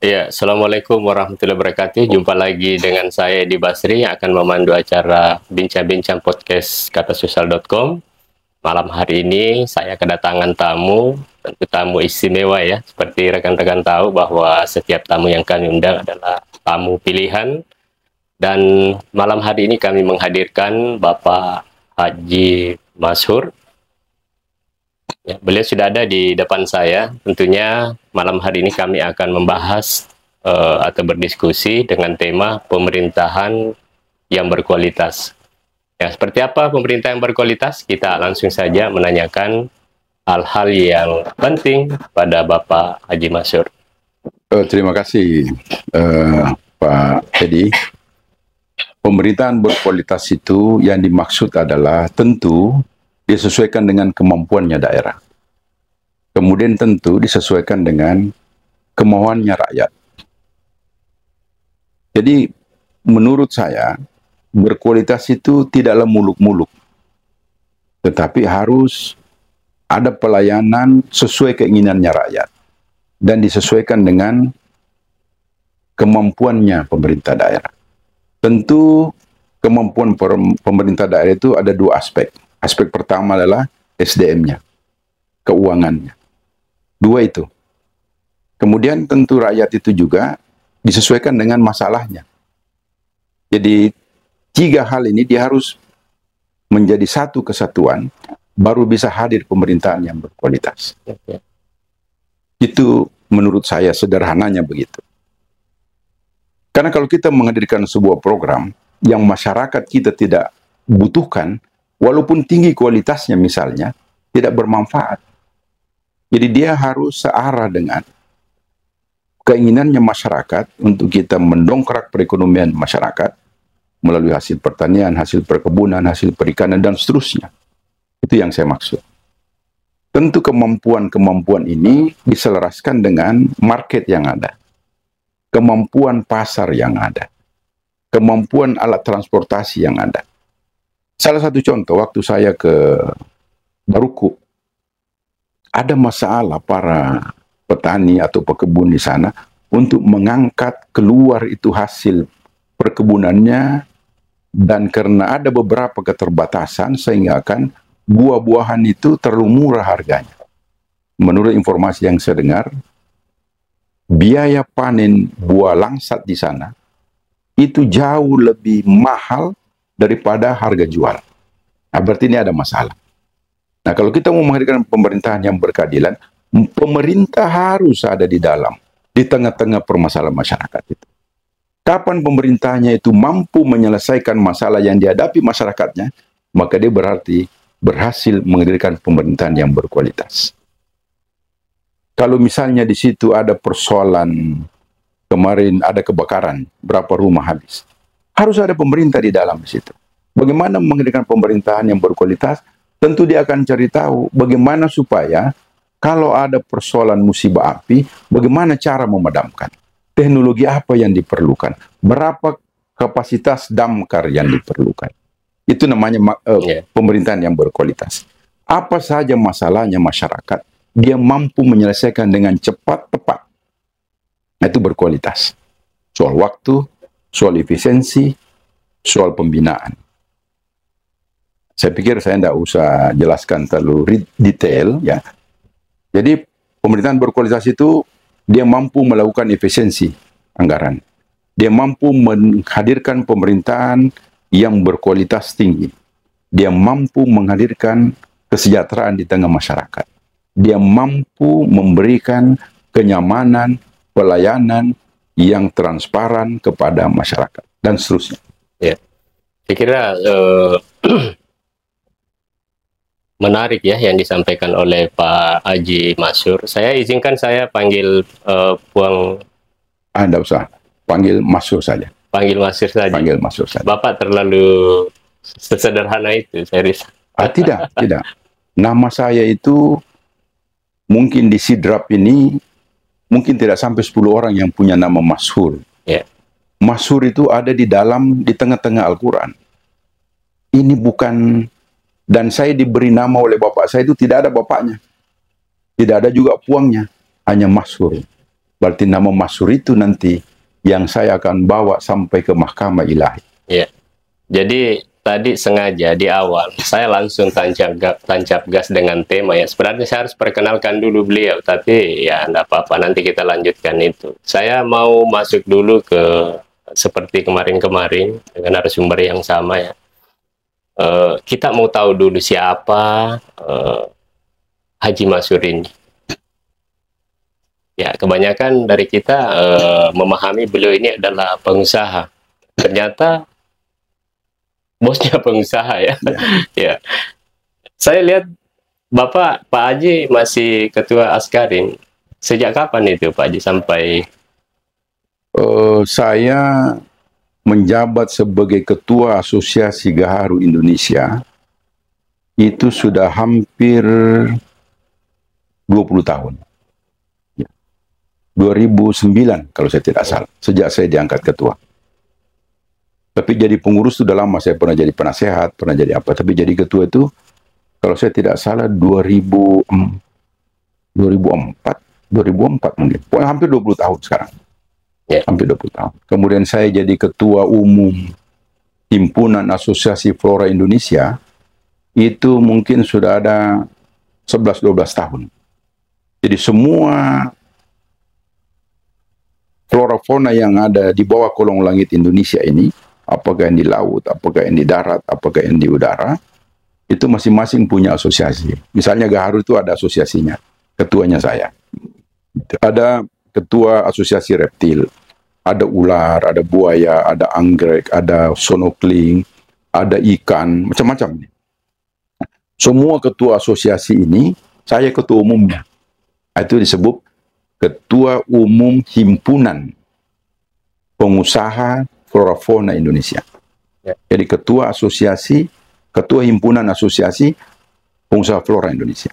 Ya, Assalamualaikum warahmatullahi wabarakatuh. Jumpa lagi dengan saya di Basri yang akan memandu acara Bincang-Bincang Podcast katasosial.com. Malam hari ini saya kedatangan tamu, tentu tamu istimewa ya. Seperti rekan-rekan tahu bahwa setiap tamu yang kami undang adalah tamu pilihan. Dan malam hari ini kami menghadirkan Bapak Haji Masyhur. Ya, beliau sudah ada di depan saya. Tentunya malam hari ini kami akan membahas atau berdiskusi dengan tema pemerintahan yang berkualitas. Ya, seperti apa pemerintah yang berkualitas? Kita langsung saja menanyakan hal-hal yang penting pada Bapak Haji Masyhur. Terima kasih Pak Edi. Pemerintahan berkualitas itu yang dimaksud adalah tentu disesuaikan dengan kemampuannya daerah. Kemudian tentu disesuaikan dengan kemauannya rakyat. Jadi menurut saya berkualitas itu tidaklah muluk-muluk, tetapi harus ada pelayanan sesuai keinginannya rakyat dan disesuaikan dengan kemampuannya pemerintah daerah. Tentu kemampuan pemerintah daerah itu ada dua aspek. Aspek pertama adalah SDM-nya, keuangannya. Dua itu. Kemudian tentu rakyat itu juga disesuaikan dengan masalahnya. Jadi tiga hal ini dia harus menjadi satu kesatuan, baru bisa hadir pemerintahan yang berkualitas. Itu menurut saya sederhananya begitu. Karena kalau kita menghadirkan sebuah program yang masyarakat kita tidak butuhkan, walaupun tinggi kualitasnya misalnya, tidak bermanfaat. Jadi dia harus searah dengan keinginannya masyarakat untuk kita mendongkrak perekonomian masyarakat melalui hasil pertanian, hasil perkebunan, hasil perikanan, dan seterusnya. Itu yang saya maksud. Tentu kemampuan-kemampuan ini diselaraskan dengan market yang ada, kemampuan pasar yang ada, kemampuan alat transportasi yang ada. Salah satu contoh, waktu saya ke Baruku, ada masalah para petani atau pekebun di sana untuk mengangkat keluar itu hasil perkebunannya, dan karena ada beberapa keterbatasan sehingga akan buah-buahan itu terlalu murah harganya. Menurut informasi yang saya dengar, biaya panen buah langsat di sana itu jauh lebih mahal daripada harga jual. Nah, berarti ini ada masalah. Nah, kalau kita mau menghadirkan pemerintahan yang berkeadilan, pemerintah harus ada di dalam, di tengah-tengah permasalahan masyarakat itu. Kapan pemerintahnya itu mampu menyelesaikan masalah yang dihadapi masyarakatnya, maka dia berarti berhasil menghadirkan pemerintahan yang berkualitas. Kalau misalnya di situ ada persoalan, kemarin ada kebakaran, berapa rumah habis, harus ada pemerintah di dalam di situ. Bagaimana menghadirkan pemerintahan yang berkualitas? Tentu dia akan cari tahu bagaimana supaya kalau ada persoalan musibah api, bagaimana cara memadamkan. Teknologi apa yang diperlukan, berapa kapasitas damkar yang diperlukan. Itu namanya pemerintahan yang berkualitas. Apa saja masalahnya masyarakat, dia mampu menyelesaikan dengan cepat, tepat. Nah, itu berkualitas. Soal waktu, soal efisiensi, soal pembinaan. Saya pikir saya tidak usah jelaskan terlalu detail, ya. Jadi pemerintahan berkualitas itu dia mampu melakukan efisiensi anggaran. Dia mampu menghadirkan pemerintahan yang berkualitas tinggi. Dia mampu menghadirkan kesejahteraan di tengah masyarakat. Dia mampu memberikan kenyamanan, pelayanan yang transparan kepada masyarakat, dan seterusnya. Ya, saya kira menarik ya yang disampaikan oleh Pak Haji Masyhur. Saya izinkan saya panggil Puang. Tidak usah, panggil Masyhur saja. Panggil Masyhur saja. Panggil Masyhur saja. Bapak terlalu sesederhana itu, saya risau. Tidak, tidak. Nama saya itu mungkin di Sidrap ini mungkin tidak sampai 10 orang yang punya nama Masyhur. Yeah. Masyhur itu ada di dalam, di tengah-tengah Al-Quran. Ini bukan, dan saya diberi nama oleh bapak saya itu tidak ada bapaknya. Tidak ada juga puangnya, hanya Masyhur. Berarti nama Masur itu nanti yang saya akan bawa sampai ke mahkamah ilahi. Ya. Jadi tadi sengaja di awal saya langsung tancap gas dengan tema ya. Sebenarnya saya harus perkenalkan dulu beliau, tapi ya enggak apa-apa, nanti kita lanjutkan itu. Saya mau masuk dulu ke seperti kemarin-kemarin dengan narasumber yang sama ya. Kita mau tahu dulu siapa Haji Masur ini. Ya, kebanyakan dari kita memahami beliau ini adalah pengusaha. Ternyata bosnya pengusaha ya. Ya. Saya lihat Bapak Pak Haji masih ketua Askarin. Sejak kapan itu Pak Haji sampai? Saya menjabat sebagai ketua Asosiasi Gaharu Indonesia itu sudah hampir 20 tahun. 2009 kalau saya tidak salah, sejak saya diangkat ketua. Tapi jadi pengurus sudah lama, saya pernah jadi penasehat, pernah jadi apa. Tapi jadi ketua itu, kalau saya tidak salah 2004 mungkin. Pokoknya hampir 20 tahun sekarang. Yeah. Hampir 20 tahun. Kemudian saya jadi ketua umum Himpunan Asosiasi Flora Indonesia, itu mungkin sudah ada 11-12 tahun. Jadi semua flora fauna yang ada di bawah kolong langit Indonesia ini, apakah yang di laut, apakah yang di darat, apakah yang di udara, itu masing-masing punya asosiasi. Misalnya Gaharu itu ada asosiasinya, ketuanya saya. Ada ketua asosiasi reptil, ada ular, ada buaya, ada anggrek, ada sonokling, ada ikan, macam-macam. Semua ketua asosiasi ini, saya ketua umumnya. Itu disebut Ketua Umum Himpunan Pengusaha Flora Fauna Indonesia. Ya. Jadi ketua asosiasi, ketua himpunan asosiasi pengusaha flora Indonesia.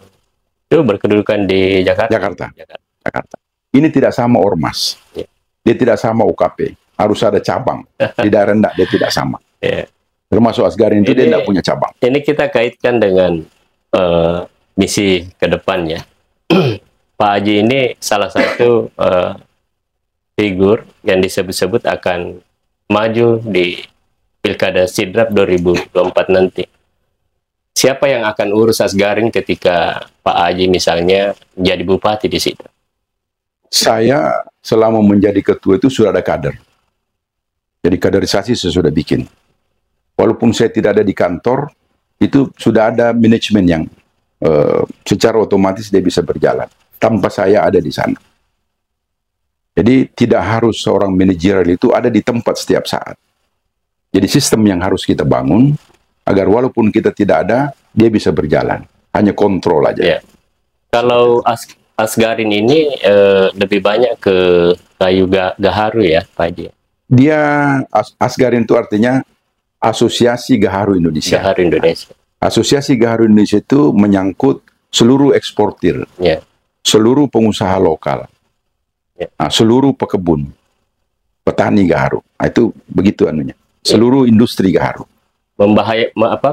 Itu berkedudukan di Jakarta. Jakarta. Ini tidak sama ormas. Ya. Dia tidak sama UKP. Harus ada cabang. Di daerah rendah dia tidak sama. Ya. Termasuk Asgarin itu dia tidak punya cabang. Ini kita kaitkan dengan misi ke depannya. Pak Haji ini salah satu figur yang disebut-sebut akan maju di Pilkada Sidrap 2024 nanti. Siapa yang akan urus Asgarin ketika Pak Haji misalnya jadi bupati di situ? Saya selama menjadi ketua itu sudah ada kader. Jadi kaderisasi saya sudah bikin. Walaupun saya tidak ada di kantor, itu sudah ada manajemen yang secara otomatis dia bisa berjalan tanpa saya ada di sana. Jadi tidak harus seorang manajerial itu ada di tempat setiap saat. Jadi sistem yang harus kita bangun agar walaupun kita tidak ada, dia bisa berjalan. Hanya kontrol aja. Ya. Kalau Asgarin ini lebih banyak ke kayu Gaharu ya, Pak Haji? Dia Asgarin itu artinya Asosiasi Gaharu Indonesia. Gaharu Indonesia. Asosiasi Gaharu Indonesia itu menyangkut seluruh eksportir. Ya. Seluruh pengusaha lokal, seluruh pekebun, petani Gaharu, itu begitu anunya. Seluruh industri Gaharu.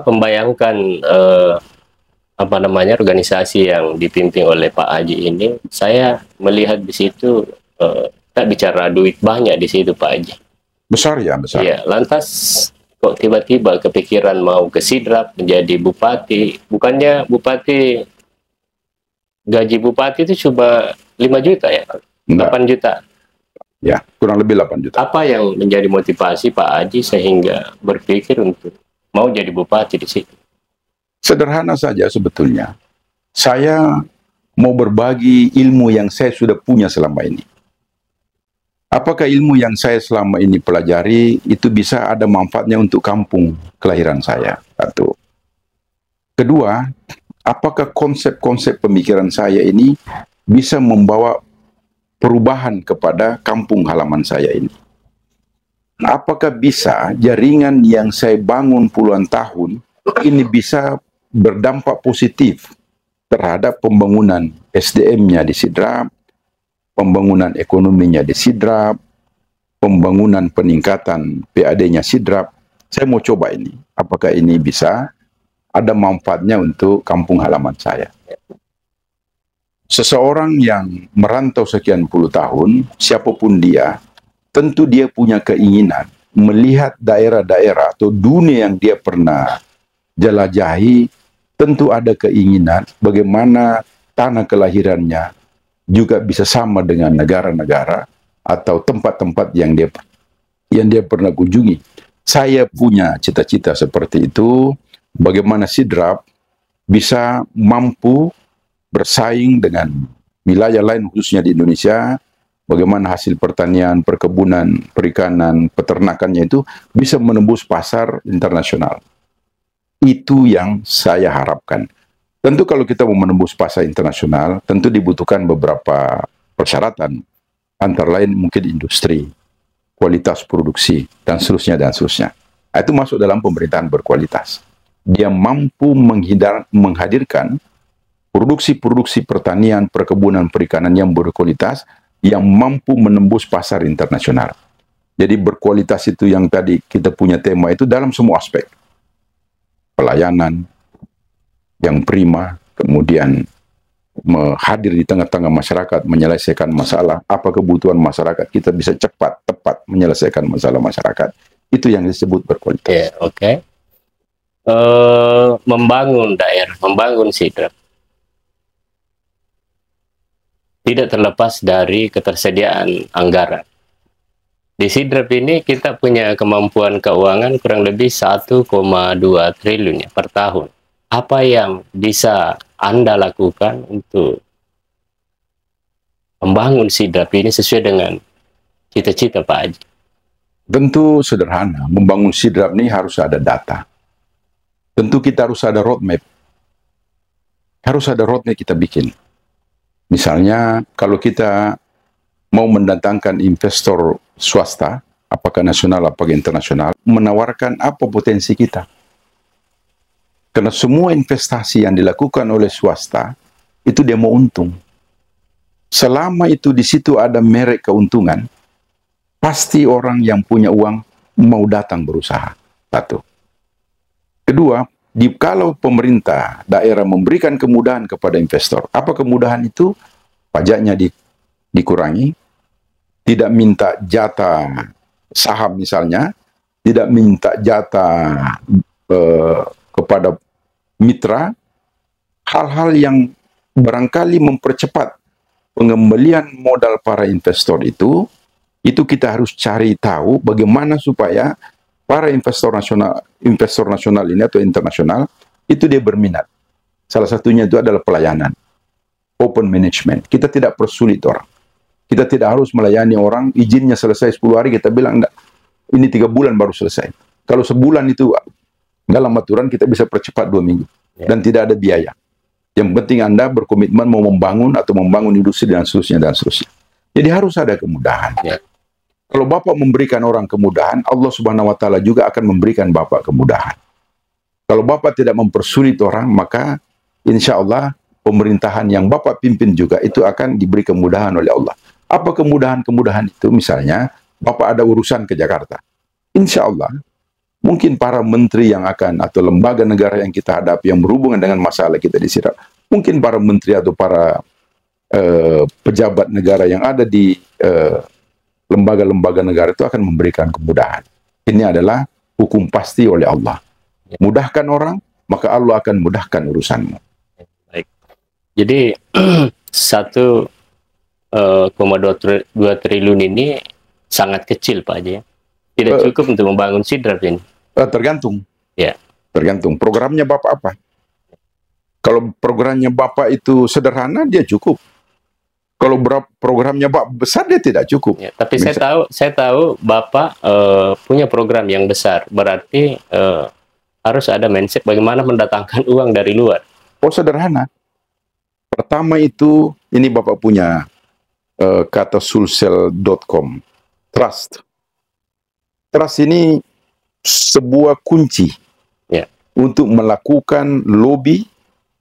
Membayangkan organisasi yang dipimpin oleh Pak Haji ini, saya melihat di situ tak bicara duit banyak di situ Pak Haji. Besar ya, besar. Ya, lantas kok tiba-tiba kepikiran mau ke Sidrap menjadi bupati? Bukannya bupati gaji bupati itu cuma 5 juta ya? 8 juta? Ya, kurang lebih 8 juta. Apa yang menjadi motivasi Pak Haji sehingga berpikir untuk mau jadi bupati di situ? Sederhana saja sebetulnya. Saya mau berbagi ilmu yang saya sudah punya selama ini. Apakah ilmu yang saya selama ini pelajari itu bisa ada manfaatnya untuk kampung kelahiran saya? Satu. Kedua, apakah konsep-konsep pemikiran saya ini bisa membawa perubahan kepada kampung halaman saya ini? Apakah bisa jaringan yang saya bangun puluhan tahun ini bisa berdampak positif terhadap pembangunan SDM-nya di Sidrap, pembangunan ekonominya di Sidrap, pembangunan peningkatan PAD-nya Sidrap? Saya mau coba ini. Apakah ini bisa ada manfaatnya untuk kampung halaman saya? seseorang yang merantau sekian puluh tahun, siapapun dia, tentu dia punya keinginan melihat daerah-daerah atau dunia yang dia pernah jelajahi, tentu ada keinginan bagaimana tanah kelahirannya juga bisa sama dengan negara-negara atau tempat-tempat yang dia pernah kunjungi. Saya punya cita-cita seperti itu, bagaimana Sidrap bisa mampu bersaing dengan wilayah lain khususnya di Indonesia, bagaimana hasil pertanian, perkebunan, perikanan, peternakannya itu bisa menembus pasar internasional. Itu yang saya harapkan. Tentu kalau kita mau menembus pasar internasional, tentu dibutuhkan beberapa persyaratan. Antara lain mungkin industri, kualitas produksi, dan seterusnya, dan seterusnya. Itu masuk dalam pemerintahan berkualitas. Dia mampu menghadirkan produksi-produksi pertanian, perkebunan, perikanan yang berkualitas, yang mampu menembus pasar internasional. Jadi berkualitas itu yang tadi kita punya tema itu dalam semua aspek. Pelayanan yang prima, kemudian hadir di tengah-tengah masyarakat, menyelesaikan masalah, apa kebutuhan masyarakat, kita bisa cepat, tepat menyelesaikan masalah masyarakat. Itu yang disebut berkualitas. Oke. Membangun daerah, membangun Sidrap tidak terlepas dari ketersediaan anggaran. Di Sidrap ini kita punya kemampuan keuangan kurang lebih 1,2 triliun ya, per tahun. Apa yang bisa Anda lakukan untuk membangun Sidrap ini sesuai dengan cita-cita Pak Haji? Tentu sederhana, membangun Sidrap ini harus ada data. Tentu kita harus ada roadmap. Harus ada roadmap kita bikin. Misalnya kalau kita mau mendatangkan investor swasta, apakah nasional, apakah internasional, menawarkan apa potensi kita. Karena semua investasi yang dilakukan oleh swasta, itu dia mau untung. Selama itu di situ ada merek keuntungan, pasti orang yang punya uang mau datang berusaha. Satu. Kedua, kalau pemerintah daerah memberikan kemudahan kepada investor, apa kemudahan itu? Pajaknya dikurangi, tidak minta jatah saham misalnya, tidak minta jatah kepada mitra, hal-hal yang barangkali mempercepat pengembalian modal para investor itu kita harus cari tahu bagaimana supaya para investor nasional ini atau internasional itu dia berminat. Salah satunya itu adalah pelayanan, open management. Kita tidak persulit orang. Kita tidak harus melayani orang, izinnya selesai 10 hari, kita bilang enggak, ini 3 bulan baru selesai. Kalau sebulan itu dalam aturan kita bisa percepat 2 minggu. Dan tidak ada biaya. Yang penting Anda berkomitmen mau membangun atau membangun industri dan seterusnya dan seterusnya. Jadi harus ada kemudahan. Kalau Bapak memberikan orang kemudahan, Allah Subhanahu wa Ta'ala juga akan memberikan Bapak kemudahan. Kalau Bapak tidak mempersulit orang, maka insya Allah pemerintahan yang Bapak pimpin juga itu akan diberi kemudahan oleh Allah. Apa kemudahan-kemudahan itu? Misalnya, Bapak ada urusan ke Jakarta. Insya Allah, mungkin para menteri yang akan, atau lembaga negara yang kita hadapi, yang berhubungan dengan masalah kita di Sidrap, mungkin para menteri atau para pejabat negara yang ada di lembaga-lembaga negara itu akan memberikan kemudahan. Ini adalah hukum pasti oleh Allah. Mudahkan orang, maka Allah akan mudahkan urusanmu. Baik. Jadi 1,2 triliun ini sangat kecil Pak Haji ya? Tidak cukup untuk membangun Sidrap ini? Tergantung. Ya. Tergantung. Programnya Bapak apa? Kalau programnya Bapak itu sederhana, dia cukup. Kalau programnya Bapak besar, dia tidak cukup. Ya, tapi saya tahu Bapak punya program yang besar. Berarti harus ada mindset bagaimana mendatangkan uang dari luar. Oh, sederhana. Pertama itu, ini Bapak punya kata sulsel.com. Trust. Trust ini sebuah kunci untuk melakukan lobby,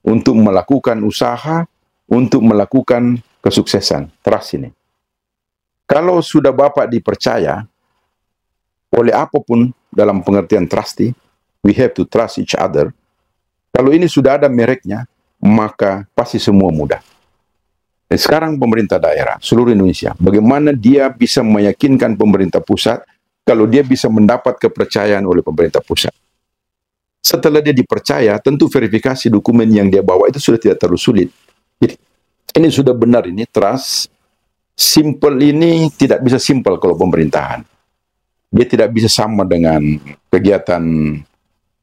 untuk melakukan usaha, untuk melakukan kesuksesan. Trust ini. Kalau sudah Bapak dipercaya oleh apapun dalam pengertian trusty, we have to trust each other. Kalau ini sudah ada mereknya, maka pasti semua mudah. Dan sekarang pemerintah daerah seluruh Indonesia, bagaimana dia bisa meyakinkan pemerintah pusat kalau dia bisa mendapat kepercayaan oleh pemerintah pusat. Setelah dia dipercaya, tentu verifikasi dokumen yang dia bawa itu sudah tidak terlalu sulit. Jadi, ini sudah benar, ini trust. Simple ini tidak bisa simple kalau pemerintahan. Dia tidak bisa sama dengan kegiatan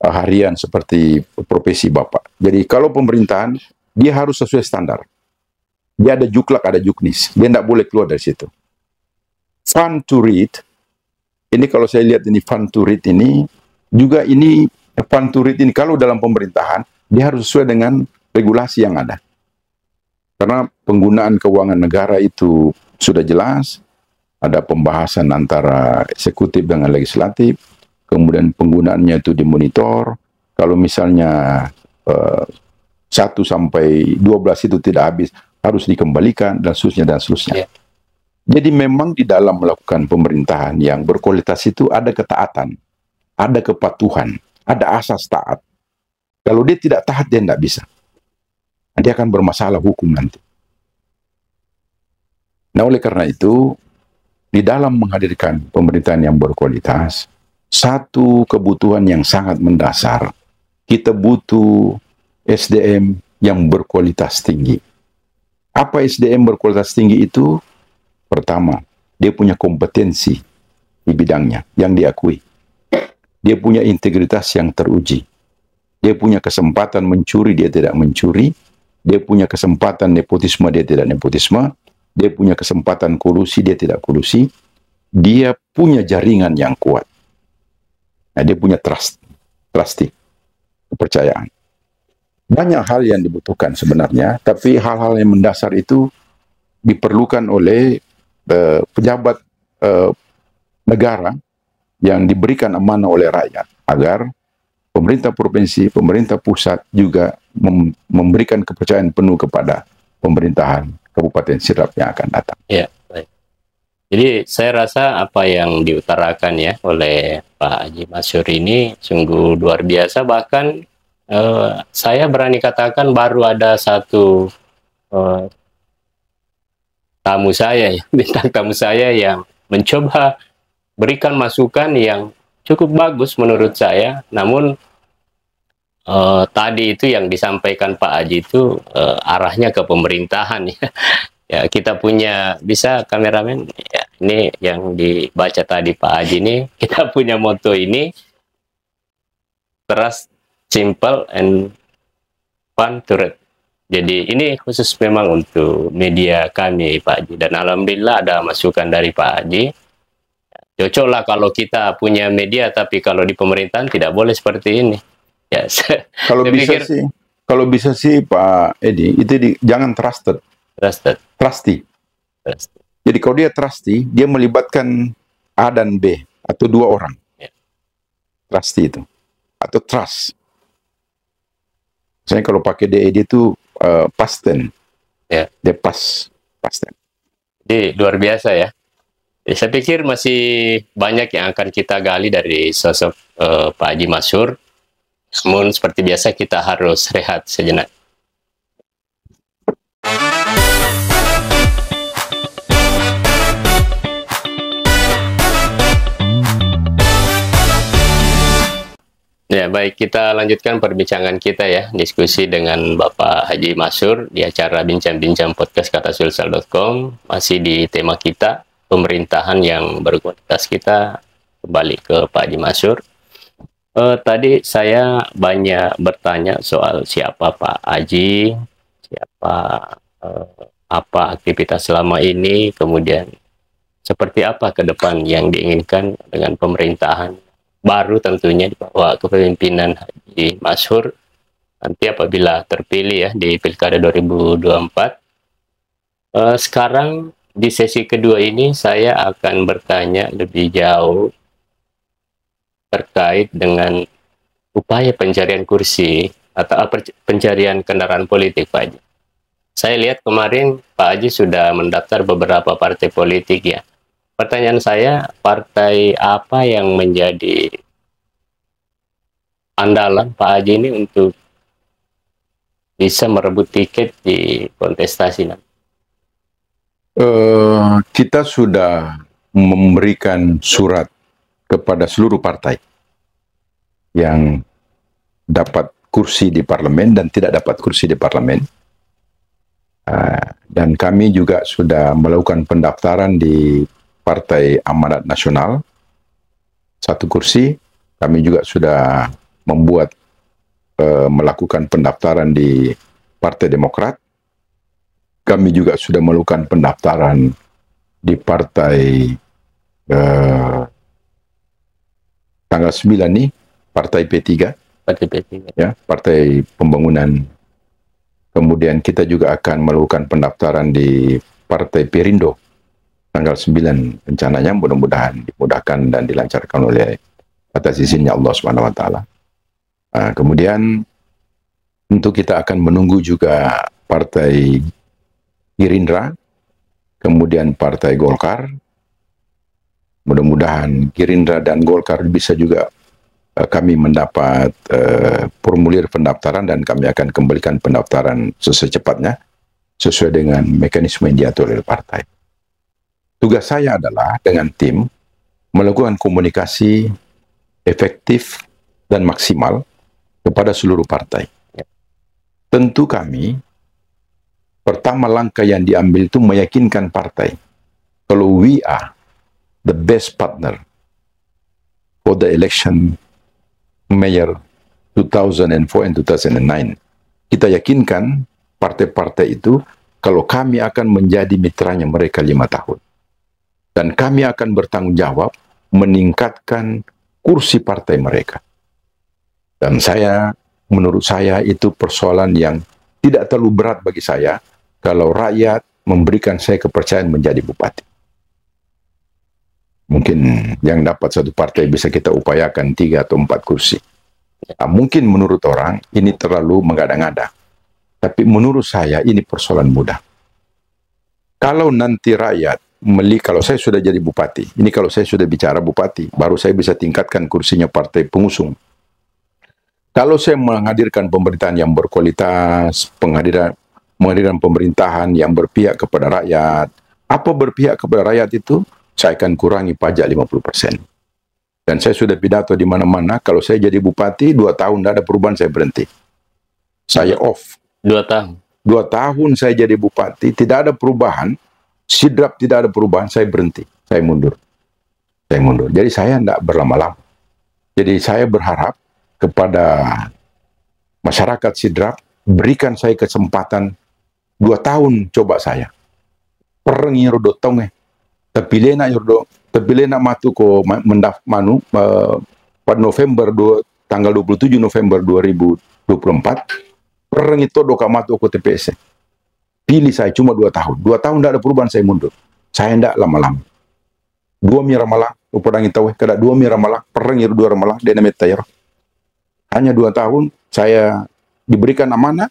harian seperti profesi Bapak. Jadi kalau pemerintahan, dia harus sesuai standar. Dia ada juklak, ada juknis. Dia tidak boleh keluar dari situ. Fun to read, ini kalau saya lihat ini fun to read ini, juga ini fun to read ini, kalau dalam pemerintahan, dia harus sesuai dengan regulasi yang ada. Karena penggunaan keuangan negara itu sudah jelas, ada pembahasan antara eksekutif dengan legislatif, kemudian penggunaannya itu dimonitor, kalau misalnya 1 sampai 12 itu tidak habis, harus dikembalikan, dan seterusnya, dan seterusnya. Yeah. Jadi memang di dalam melakukan pemerintahan yang berkualitas itu ada ketaatan, ada kepatuhan, ada asas taat. Kalau dia tidak taat, dia tidak bisa. Dia akan bermasalah hukum nanti. Nah, oleh karena itu, di dalam menghadirkan pemerintahan yang berkualitas, satu kebutuhan yang sangat mendasar, kita butuh SDM yang berkualitas tinggi. Apa SDM berkualitas tinggi itu? Pertama, dia punya kompetensi di bidangnya yang diakui. Dia punya integritas yang teruji. Dia punya kesempatan mencuri, dia tidak mencuri. Dia punya kesempatan nepotisme, dia tidak nepotisme. Dia punya kesempatan kolusi, dia tidak kolusi. Dia punya jaringan yang kuat. Nah, dia punya trusty, kepercayaan. Banyak hal yang dibutuhkan sebenarnya, tapi hal-hal yang mendasar itu diperlukan oleh pejabat negara yang diberikan amanah oleh rakyat, agar pemerintah provinsi, pemerintah pusat juga memberikan kepercayaan penuh kepada pemerintahan Kabupaten Sidrap yang akan datang. Ya, baik. Jadi saya rasa apa yang diutarakan ya oleh Pak Haji Masyur ini sungguh luar biasa. Bahkan saya berani katakan baru ada satu tamu saya, bintang tamu saya yang mencoba berikan masukan yang cukup bagus menurut saya. Namun tadi itu yang disampaikan Pak Haji itu arahnya ke pemerintahan ya. Ya, kita punya, bisa kameramen ya, ini yang dibaca tadi Pak Haji ini, kita punya moto ini, trust, simple, and fun to read. Jadi ini khusus memang untuk media kami Pak Haji, dan alhamdulillah ada masukan dari Pak Haji. Cocoklah kalau kita punya media, tapi kalau di pemerintahan tidak boleh seperti ini. Ya, kalau bisa sih Pak Edi, itu jangan trusted. Trusty. Jadi kalau dia trusty, dia melibatkan A dan B atau 2 orang. Yeah. Trusty itu atau trust. Misalnya kalau pakai DED itu past tense. Yeah. Dia past tense. Jadi luar biasa ya. Jadi, saya pikir masih banyak yang akan kita gali dari sosok Pak Haji Masyur. Namun seperti biasa kita harus rehat sejenak. Ya, baik, kita lanjutkan perbincangan kita ya, diskusi dengan Bapak Haji Masyur di acara Bincang-Bincang Podcast katasulsel.com. Masih di tema kita, pemerintahan yang berkualitas. Kita kembali ke Pak Haji Masyur. Tadi saya banyak bertanya soal siapa Pak Haji, apa aktivitas selama ini, kemudian seperti apa ke depan yang diinginkan dengan pemerintahan baru tentunya di bawah kepemimpinan Haji Masyur nanti apabila terpilih ya di Pilkada 2024. Sekarang di sesi kedua ini saya akan bertanya lebih jauh terkait dengan upaya pencarian kursi atau pencarian kendaraan politik Pak Haji. Saya lihat kemarin Pak Haji sudah mendaftar beberapa partai politik ya. Pertanyaan saya, partai apa yang menjadi andalan Pak Haji ini untuk bisa merebut tiket di kontestasi nanti? Kita sudah memberikan surat kepada seluruh partai yang dapat kursi di parlemen dan tidak dapat kursi di parlemen. Dan kami juga sudah melakukan pendaftaran di Partai Amanat Nasional, 1 kursi. Kami juga sudah melakukan pendaftaran di Partai Demokrat. Kami juga sudah melakukan pendaftaran di partai tanggal 9 nih, Partai P3. Partai P3. Ya, Partai Pembangunan. Kemudian kita juga akan melakukan pendaftaran di Partai Perindo tanggal 9 rencananya, mudah-mudahan dimudahkan dan dilancarkan oleh atas izinnya Allah Subhanahu wa taala. Kemudian tentu kita akan menunggu juga Partai Gerindra, kemudian Partai Golkar. Mudah-mudahan Gerindra dan Golkar bisa juga kami mendapat formulir pendaftaran dan kami akan kembalikan pendaftaran secepatnya sesuai dengan mekanisme yang diatur oleh partai. Tugas saya adalah dengan tim melakukan komunikasi efektif dan maksimal kepada seluruh partai. Tentu kami pertama langkah yang diambil itu meyakinkan partai kalau we are the best partner for the election mayor 2004 and 2009. Kita yakinkan partai-partai itu kalau kami akan menjadi mitranya mereka 5 tahun. Dan kami akan bertanggung jawab meningkatkan kursi partai mereka. Dan menurut saya itu persoalan yang tidak terlalu berat bagi saya kalau rakyat memberikan saya kepercayaan menjadi bupati. Mungkin yang dapat satu partai bisa kita upayakan 3 atau 4 kursi. Mungkin menurut orang ini terlalu mengada-ngada. Tapi menurut saya ini persoalan mudah. Kalau nanti rakyat kalau saya sudah jadi bupati, ini kalau saya sudah bicara bupati, baru saya bisa tingkatkan kursinya partai pengusung. Kalau saya menghadirkan pemerintahan yang berkualitas, menghadirkan pemerintahan yang berpihak kepada rakyat. Apa berpihak kepada rakyat itu? Saya akan kurangi pajak 50%. Dan saya sudah pidato di mana-mana, kalau saya jadi bupati, 2 tahun tidak ada perubahan, saya berhenti. Saya off. 2 tahun? 2 tahun saya jadi bupati, tidak ada perubahan, sidrap tidak ada perubahan, saya berhenti. Saya mundur. Jadi saya tidak berlama-lama. Jadi saya berharap kepada masyarakat sidrap, berikan saya kesempatan 2 tahun coba saya. Perang yurdo tonge. Terpilih nak matu ko pada tanggal 27 November 2024. Perang itu doka matu ko TPS. Pilih saya cuma 2 tahun. 2 tahun tidak ada perubahan, saya mundur. Saya tidak lama-lama. 2 mira malah, upodang itawe, kada 2 mira malah, perang itu 2 malah, dia namanya tayar. Hanya 2 tahun, saya diberikan amanah,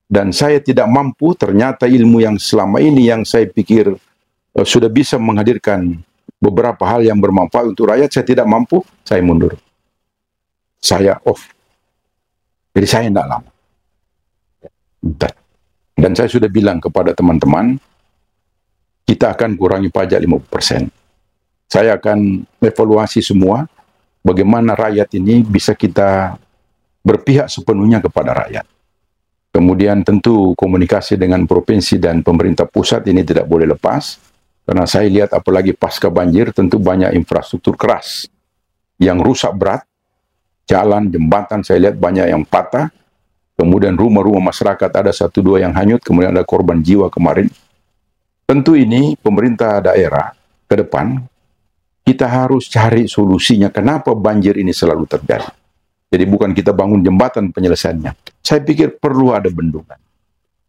dan saya tidak mampu, ternyata ilmu yang selama ini yang saya pikir sudah bisa menghadirkan beberapa hal yang bermanfaat untuk rakyat, saya tidak mampu, saya mundur. Saya off. Jadi saya tidak lama. Dan saya sudah bilang kepada teman-teman, kita akan kurangi pajak 50%. Saya akan evaluasi semua, bagaimana rakyat ini bisa kita berpihak sepenuhnya kepada rakyat. Kemudian tentu komunikasi dengan provinsi dan pemerintah pusat ini tidak boleh lepas, karena saya lihat apalagi pasca banjir, tentu banyak infrastruktur keras yang rusak berat, jalan, jembatan, saya lihat banyak yang patah, kemudian rumah-rumah masyarakat ada 1-2 yang hanyut, kemudian ada korban jiwa kemarin. Tentu ini pemerintah daerah ke depan, kita harus cari solusinya kenapa banjir ini selalu terjadi. Jadi bukan kita bangun jembatan penyelesaiannya. Saya pikir perlu ada bendungan.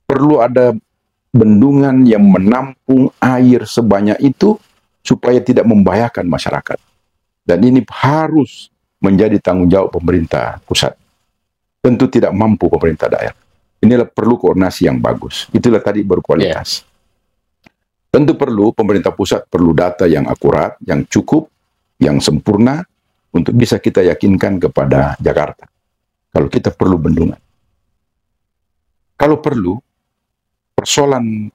Perlu ada bendungan yang menampung air sebanyak itu supaya tidak membahayakan masyarakat. Dan ini harus menjadi tanggung jawab pemerintah pusat. Tentu tidak mampu pemerintah daerah. Inilah perlu koordinasi yang bagus. Itulah tadi berkualitas. Tentu perlu pemerintah pusat perlu data yang akurat, yang cukup, yang sempurna untuk bisa kita yakinkan kepada Jakarta. Kalau kita perlu bendungan. Kalau perlu persoalan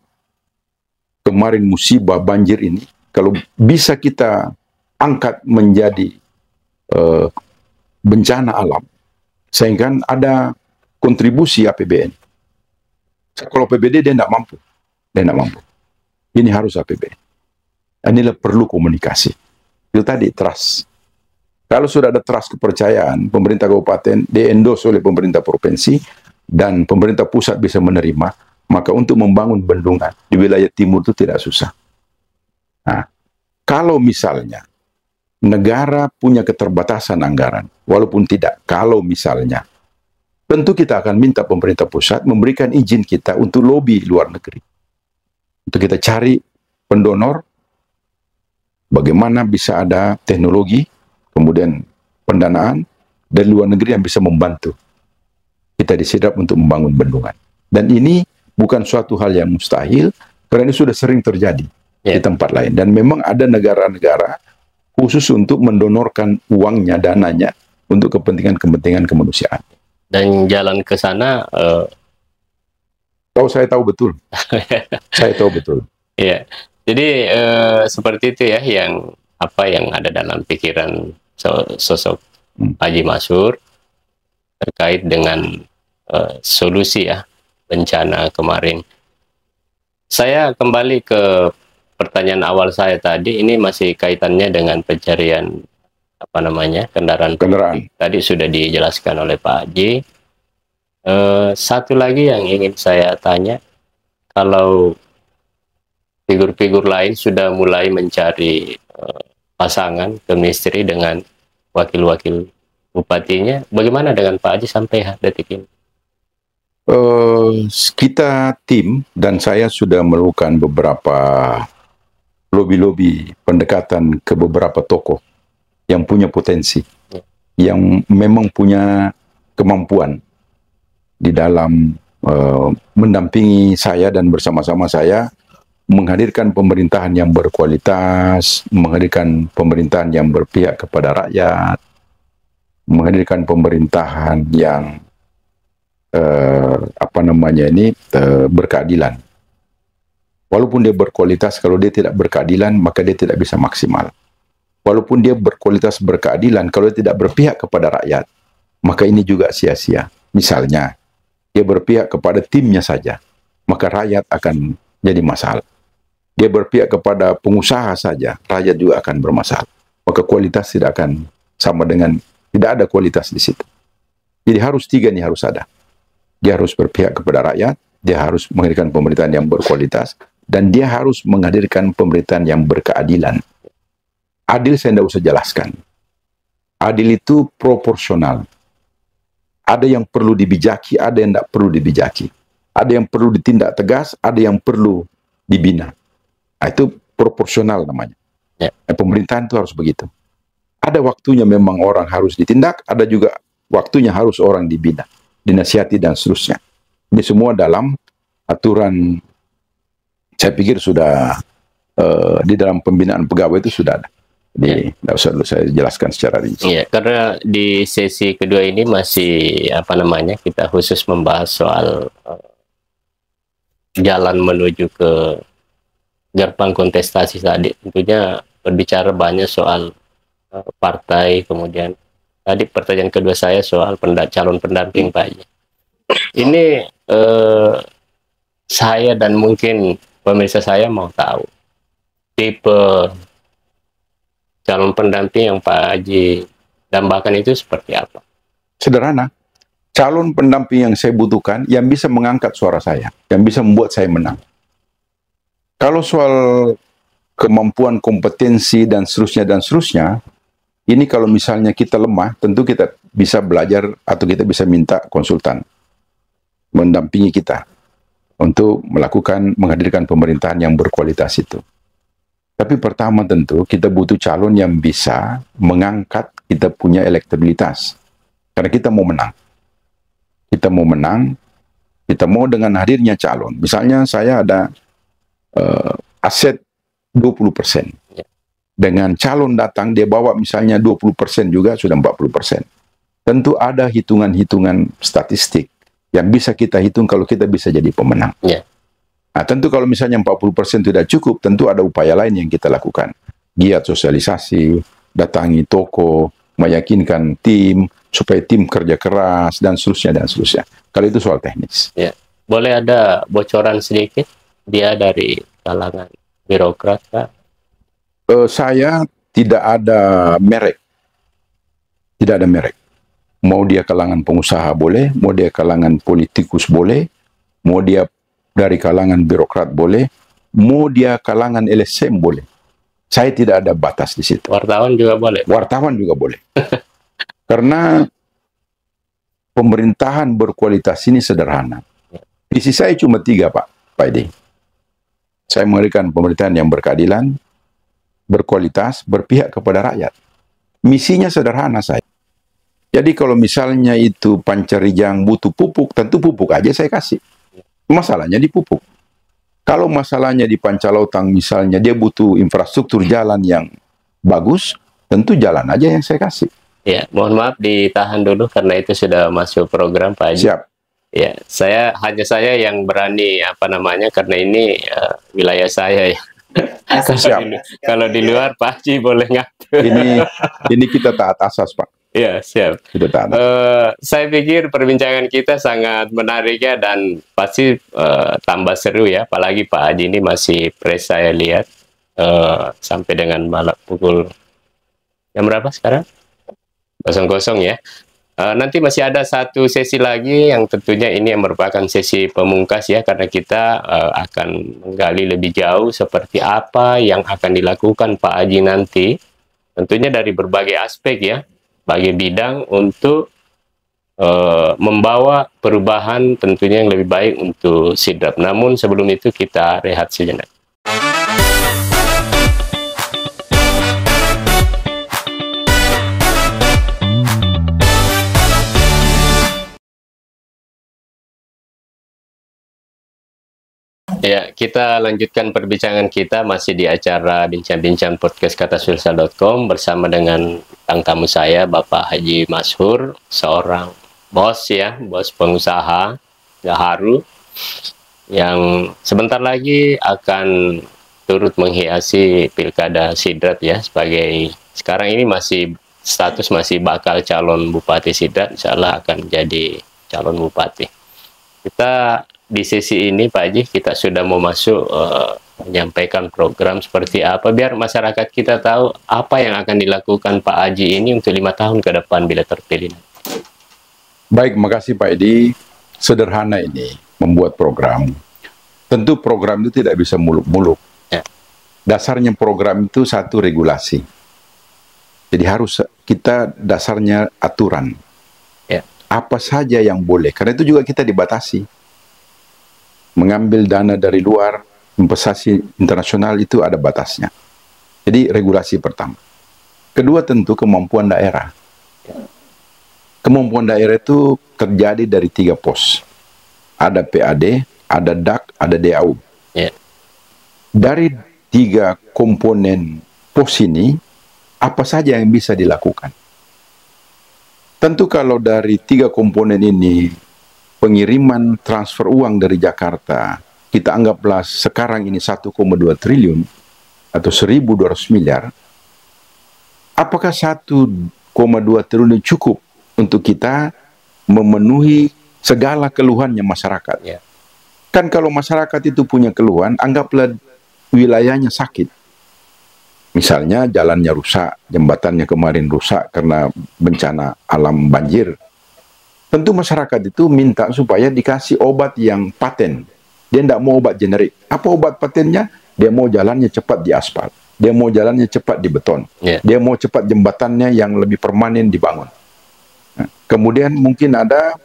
kemarin musibah banjir ini, kalau bisa kita angkat menjadi bencana alam, sehingga ada kontribusi APBN. Kalau APBD dia tidak mampu, Ini harus APBN. Inilah perlu komunikasi. Itu tadi trust. Kalau sudah ada trust, kepercayaan, pemerintah kabupaten diendos oleh pemerintah provinsi dan pemerintah pusat bisa menerima, maka untuk membangun bendungan di wilayah timur itu tidak susah. Nah, kalau misalnya negara punya keterbatasan anggaran, walaupun tidak, kalau misalnya, tentu kita akan minta pemerintah pusat memberikan izin kita untuk lobi luar negeri. Untuk kita cari pendonor, bagaimana bisa ada teknologi, kemudian pendanaan dari luar negeri yang bisa membantu kita disidap untuk membangun bendungan. Dan ini bukan suatu hal yang mustahil, karena ini sudah sering terjadi di tempat lain. Dan memang ada negara-negara khusus untuk mendonorkan uangnya, dananya, untuk kepentingan-kepentingan kemanusiaan. Dan jalan ke sana, saya tahu betul. Saya tahu betul. Ya, jadi seperti itu ya yang ada dalam pikiran sosok Haji Masur terkait dengan solusi ya bencana kemarin. Saya kembali ke pertanyaan awal saya tadi, ini masih kaitannya dengan pencarian kendaraan. Tadi sudah dijelaskan oleh Pak Haji. Satu lagi yang ingin saya tanya, kalau figur-figur lain sudah mulai mencari pasangan chemistry dengan wakil-wakil bupatinya, bagaimana dengan Pak Haji sampai detik ini? Kita tim dan saya sudah melakukan beberapa lobi-lobi pendekatan ke beberapa tokoh yang punya potensi, yang memang punya kemampuan di dalam mendampingi saya dan bersama-sama saya menghadirkan pemerintahan yang berkualitas, menghadirkan pemerintahan yang berpihak kepada rakyat, menghadirkan pemerintahan yang berkeadilan. Walaupun dia berkualitas, kalau dia tidak berkeadilan, maka dia tidak bisa maksimal. Walaupun dia berkualitas berkeadilan, kalau dia tidak berpihak kepada rakyat, maka ini juga sia-sia. Misalnya, dia berpihak kepada timnya saja, maka rakyat akan jadi masalah. Dia berpihak kepada pengusaha saja, rakyat juga akan bermasalah. Maka kualitas tidak akan sama dengan, tidak ada kualitas di situ. Jadi harus tiga ini harus ada. Dia harus berpihak kepada rakyat, dia harus menghadirkan pemerintahan yang berkualitas, dan dia harus menghadirkan pemerintahan yang berkeadilan. Adil saya tidak usah jelaskan. Adil itu proporsional. Ada yang perlu dibijaki, ada yang tidak perlu dibijaki. Ada yang perlu ditindak tegas, ada yang perlu dibina. Nah, itu proporsional namanya. Pemerintahan itu harus begitu. Ada waktunya memang orang harus ditindak, ada juga waktunya harus orang dibina, dinasihati dan seterusnya. Ini semua dalam aturan, saya pikir sudah di dalam pembinaan pegawai itu sudah ada. Jadi tidak usah dulu saya jelaskan secara rinci. Iya, karena di sesi kedua ini masih kita khusus membahas soal jalan menuju ke gerbang kontestasi tadi. Tentunya berbicara banyak soal partai, kemudian tadi pertanyaan kedua saya soal calon pendamping Pak Haji. Ini saya dan mungkin pemirsa saya mau tahu tipe calon pendamping yang Pak Haji dambakan itu seperti apa? Sederhana. Calon pendamping yang saya butuhkan yang bisa mengangkat suara saya, yang bisa membuat saya menang. Kalau soal kemampuan, kompetensi dan seterusnya, ini kalau misalnya kita lemah, tentu kita bisa belajar atau kita bisa minta konsultan mendampingi kita untuk menghadirkan pemerintahan yang berkualitas itu. Tapi pertama tentu kita butuh calon yang bisa mengangkat kita punya elektabilitas. Karena kita mau menang. Kita mau menang, kita mau dengan hadirnya calon. Misalnya saya ada aset 20%. Dengan calon datang, dia bawa misalnya 20% juga, sudah 40%. Tentu ada hitungan-hitungan statistik yang bisa kita hitung kalau kita bisa jadi pemenang. Nah, tentu kalau misalnya 40% tidak cukup, tentu ada upaya lain yang kita lakukan. Giat sosialisasi, datangi toko, meyakinkan tim, supaya tim kerja keras, dan seterusnya, dan seterusnya. Kalau itu soal teknis. Ya. Boleh ada bocoran sedikit? Dia dari kalangan birokrat, Pak? Saya tidak ada merek. Tidak ada merek. Mau dia kalangan pengusaha boleh, mau dia kalangan politikus boleh, mau dia dari kalangan birokrat boleh, mau dia kalangan LSM boleh. Saya tidak ada batas di situ. Wartawan juga boleh? Wartawan juga boleh. Karena pemerintahan berkualitas ini sederhana. Visi saya cuma 3, Pak Edi. Saya memberikan pemerintahan yang berkeadilan, berkualitas, berpihak kepada rakyat. Misinya sederhana saya. Jadi kalau misalnya itu Pancarijang butuh pupuk, tentu pupuk aja saya kasih. Masalahnya di pupuk. Kalau masalahnya di Pancalautang misalnya dia butuh infrastruktur jalan yang bagus, tentu jalan aja yang saya kasih. Ya, mohon maaf ditahan dulu karena itu sudah masuk program, Pak Haji. Siap. Ya, saya yang berani karena ini wilayah saya ya. Siap. Kalau di luar Pak Haji boleh ngatur. Ini kita taat asas, Pak. Ya, siap. Kita taat. Saya pikir perbincangan kita sangat menarik ya, dan pasti tambah seru ya, apalagi Pak Haji ini masih fresh saya lihat sampai dengan malam pukul jam berapa sekarang? 00 ya. Nanti masih ada satu sesi lagi yang tentunya ini yang merupakan sesi pemungkas ya, karena kita akan menggali lebih jauh seperti apa yang akan dilakukan Pak Haji nanti, tentunya dari berbagai aspek ya, bagi bidang untuk membawa perubahan tentunya yang lebih baik untuk Sidrap. Namun sebelum itu kita rehat sejenak. Ya, kita lanjutkan perbincangan kita masih di acara Bincang-Bincang Podcast Kataswilsa.com bersama dengan bintang tamu saya, Bapak Haji Mashur, seorang bos ya, bos pengusaha gaharu yang sebentar lagi akan turut menghiasi Pilkada Sidrap ya, sebagai sekarang ini status masih bakal calon Bupati Sidrap, insya Allah akan jadi calon Bupati. Kita di sesi ini Pak Haji, kita sudah mau masuk menyampaikan program seperti apa biar masyarakat kita tahu apa yang akan dilakukan Pak Haji ini untuk 5 tahun ke depan bila terpilih. Baik, makasih Pak Edi. Sederhana ini membuat program. Tentu program itu tidak bisa muluk-muluk. Ya. Dasarnya program itu satu regulasi. Jadi harus kita dasarnya aturan. Ya. Apa saja yang boleh. Karena itu juga kita dibatasi. Mengambil dana dari luar, investasi internasional itu ada batasnya. Jadi regulasi pertama. Kedua tentu kemampuan daerah. Kemampuan daerah itu terjadi dari 3 pos. Ada PAD, ada DAK, ada DAU. Yeah. Dari 3 komponen pos ini, apa saja yang bisa dilakukan? Tentu kalau dari 3 komponen ini, pengiriman transfer uang dari Jakarta, kita anggaplah sekarang ini 1,2 triliun atau 1.200 miliar, apakah 1,2 triliun cukup untuk kita memenuhi segala keluhannya masyarakat? Yeah. Kan kalau masyarakat itu punya keluhan, anggaplah wilayahnya sakit. Misalnya jalannya rusak, jembatannya kemarin rusak karena bencana alam banjir. Tentu masyarakat itu minta supaya dikasih obat yang paten. Dia tidak mau obat generik. Apa obat patennya? Dia mau jalannya cepat di aspal. Dia mau jalannya cepat di beton. Yeah. Dia mau cepat jembatannya yang lebih permanen dibangun. Nah, kemudian mungkin ada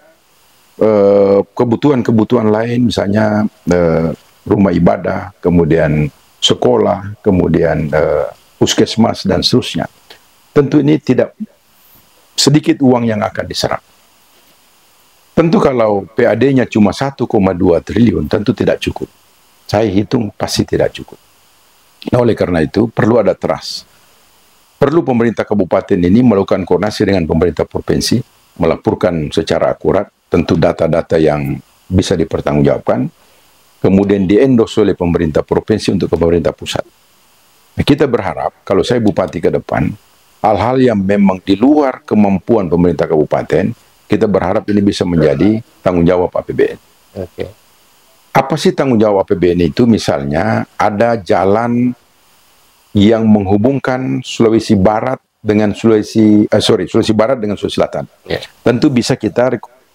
kebutuhan-kebutuhan lain, misalnya rumah ibadah, kemudian sekolah, kemudian puskesmas, dan seterusnya. Tentu ini tidak sedikit uang yang akan diserap. Tentu kalau PAD-nya cuma 1,2 triliun, tentu tidak cukup. Saya hitung pasti tidak cukup. Nah, oleh karena itu, perlu ada trust. Perlu pemerintah kabupaten ini melakukan koordinasi dengan pemerintah provinsi, melaporkan secara akurat, tentu data-data yang bisa dipertanggungjawabkan. kemudian diendos oleh pemerintah provinsi untuk ke pemerintah pusat. Nah, kita berharap kalau saya bupati ke depan, hal-hal yang memang di luar kemampuan pemerintah kabupaten, kita berharap ini bisa menjadi tanggung jawab APBN. Oke. Apa sih tanggung jawab APBN itu? Misalnya ada jalan yang menghubungkan Sulawesi Barat dengan Sulawesi Barat dengan Sulawesi Selatan. Yeah. Tentu bisa kita